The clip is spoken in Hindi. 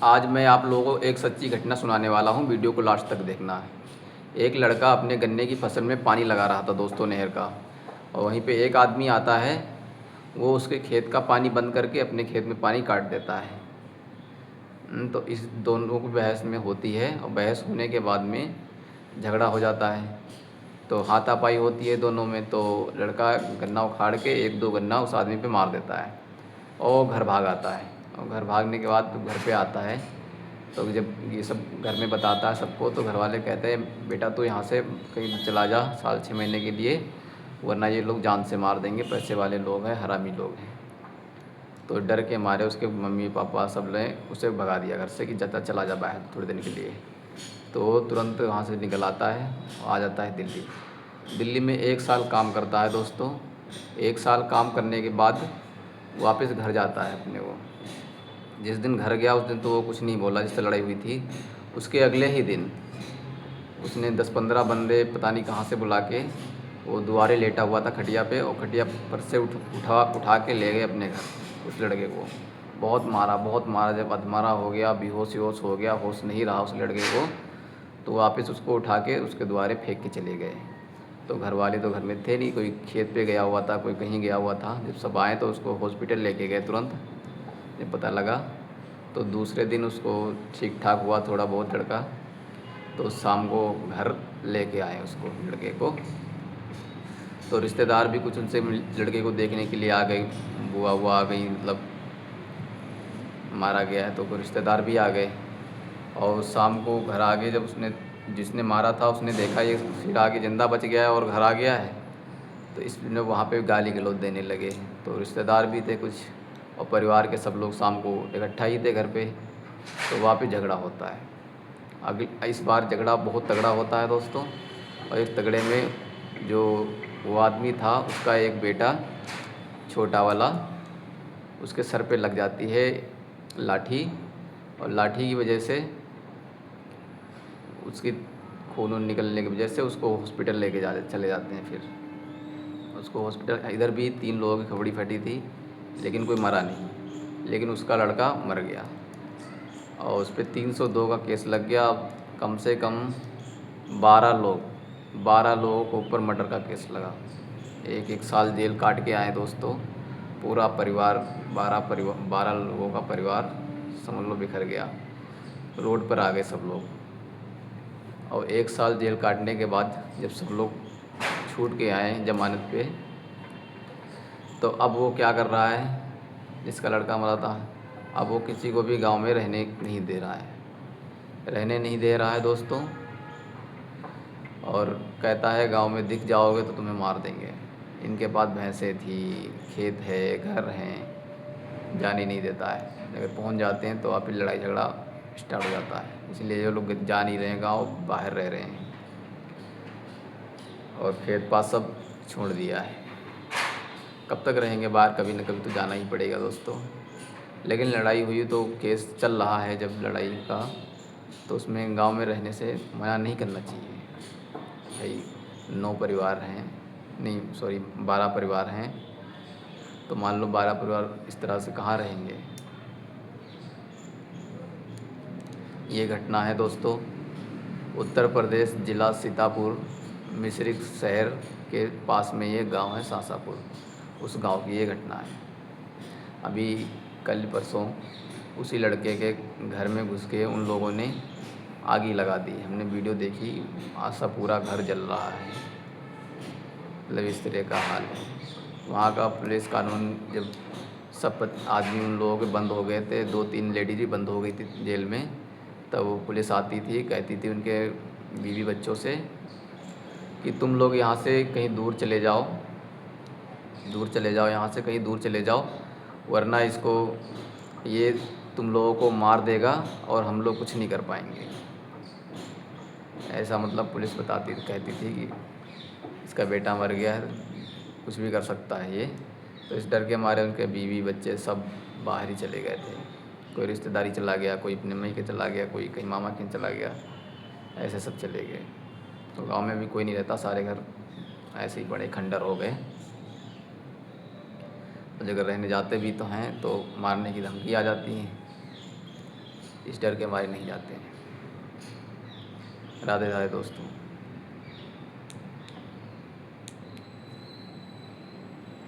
आज मैं आप लोगों को एक सच्ची घटना सुनाने वाला हूँ, वीडियो को लास्ट तक देखना है। एक लड़का अपने गन्ने की फसल में पानी लगा रहा था दोस्तों, नहर का। और वहीं पे एक आदमी आता है, वो उसके खेत का पानी बंद करके अपने खेत में पानी काट देता है। तो इस दोनों की बहस में होती है और बहस होने के बाद में झगड़ा हो जाता है। तो हाथापाई होती है दोनों में। तो लड़का गन्ना उखाड़ के एक दो गन्ना उस आदमी पे मार देता है और घर भाग आता है। और घर भागने के बाद घर पे आता है, तो जब ये सब घर में बताता है सबको, तो घर वाले कहते हैं बेटा तू यहाँ से कहीं चला जा साल 6 महीने के लिए, वरना ये लोग जान से मार देंगे, पैसे वाले लोग हैं, हरामी लोग हैं। तो डर के मारे उसके मम्मी पापा सब ने उसे भगा दिया घर से कि जाता चला जा बाहर थोड़े दिन के लिए। तो वो तुरंत वहाँ से निकल आता है और आ जाता है दिल्ली। दिल्ली में 1 साल काम करता है दोस्तों। 1 साल काम करने के बाद वापस घर जाता है अपने वो। जिस दिन घर गया उस दिन तो वो कुछ नहीं बोला जिससे लड़ाई हुई थी। उसके अगले ही दिन उसने 10-15 बंदे पता नहीं कहाँ से बुला के, वो दुआरे लेटा हुआ था खटिया पे, और खटिया पर से उठा के ले गए अपने घर उस लड़के को। बहुत मारा, जब अधमरा हो गया, बेहोश वोश हो गया, होश नहीं रहा उस लड़के को, तो वापस उसको उठा के उसके द्वारे फेंक के चले गए। तो घर वाले तो घर में थे नहीं, कोई खेत पे गया हुआ था, कोई कहीं गया हुआ था। जब सब आए तो उसको हॉस्पिटल लेके गए तुरंत, जब पता लगा। तो दूसरे दिन उसको ठीक ठाक हुआ थोड़ा बहुत लड़का। तो शाम को घर लेके आए उसको, लड़के को। तो रिश्तेदार भी कुछ उनसे लड़के को देखने के लिए आ गए, बुआ हुआ आ गई, मतलब मारा गया है तो कोई रिश्तेदार भी आ गए। और शाम को घर आ गए, जब उसने जिसने मारा था उसने देखा ये फिर आगे ज़िंदा बच गया है और घर आ गया है, तो इसने वहाँ पे गाली गलौज देने लगे। तो रिश्तेदार भी थे कुछ और परिवार के सब लोग शाम को इकट्ठा ही थे घर पे। तो वहाँ पे झगड़ा होता है। अगली इस बार झगड़ा बहुत तगड़ा होता है दोस्तों। और इस तगड़े में जो वो आदमी था उसका एक बेटा छोटा वाला, उसके सर पे लग जाती है लाठी, और लाठी की वजह से उसकी खून वून निकलने की वजह से उसको हॉस्पिटल लेके चले जाते हैं। फिर उसको हॉस्पिटल, इधर भी 3 लोगों की खबड़ी फटी थी लेकिन कोई मरा नहीं, लेकिन उसका लड़का मर गया। और उस पर 302 का केस लग गया। अब कम से कम 12 लोगों के ऊपर मर्डर का केस लगा। 1-1 साल जेल काट के आए दोस्तों। पूरा परिवार, 12 लोगों का परिवार समझ लो बिखर गया, रोड पर आ गए सब लोग। और 1 साल जेल काटने के बाद जब सब लोग छूट के आए ज़मानत पे, तो अब वो क्या कर रहा है, जिसका लड़का मरा था, अब वो किसी को भी गांव में रहने नहीं दे रहा है, रहने नहीं दे रहा है दोस्तों। और कहता है गांव में दिख जाओगे तो तुम्हें मार देंगे। इनके पास भैंसें थी, खेत है, घर हैं, जान ही नहीं देता है। अगर पहुंच जाते हैं तो आप फिर लड़ाई झगड़ा स्टार्ट हो जाता है। इसलिए जो लोग जा नहीं रहे हैं गाँव, बाहर रह रहे हैं और खेत पास सब छोड़ दिया है। कब तक रहेंगे बाहर, कभी न कभी तो जाना ही पड़ेगा दोस्तों। लेकिन लड़ाई हुई तो केस चल रहा है जब लड़ाई का, तो उसमें गांव में रहने से मना नहीं करना चाहिए भाई। 9 परिवार हैं, नहीं सॉरी 12 परिवार हैं, तो मान लो 12 परिवार इस तरह से कहाँ रहेंगे। ये घटना है दोस्तों उत्तर प्रदेश, ज़िला सीतापुर, मिश्रिख शहर के पास में ये गांव है सासापुर, उस गांव की ये घटना है। अभी कल परसों उसी लड़के के घर में घुस के उन लोगों ने आग ही लगा दी। हमने वीडियो देखी, आसा पूरा घर जल रहा है, मतलब इस तरह का हाल है। वहाँ का पुलिस कानून, जब सब आदमी उन लोगों के बंद हो गए थे, 2-3 लेडीज भी बंद हो गई थी जेल में, तब वो पुलिस आती थी, कहती थी उनके बीवी बच्चों से कि तुम लोग यहाँ से कहीं दूर चले जाओ, यहाँ से कहीं दूर चले जाओ, वरना इसको ये तुम लोगों को मार देगा और हम लोग कुछ नहीं कर पाएंगे। ऐसा मतलब पुलिस बताती कहती थी कि इसका बेटा मर गया है, कुछ भी कर सकता है ये। तो इस डर के मारे उनके बीवी बच्चे सब बाहर ही चले गए थे। कोई रिश्तेदारी चला गया, कोई अपने मई के चला गया, कोई कहीं मामा के चला गया, ऐसे सब चले गए। तो गांव में भी कोई नहीं रहता, सारे घर ऐसे ही बड़े खंडर हो गए। और अगर रहने जाते भी तो हैं तो मारने की धमकी आ जाती है। इस डर के मारे नहीं जाते हैं। राधे राधे दोस्तों।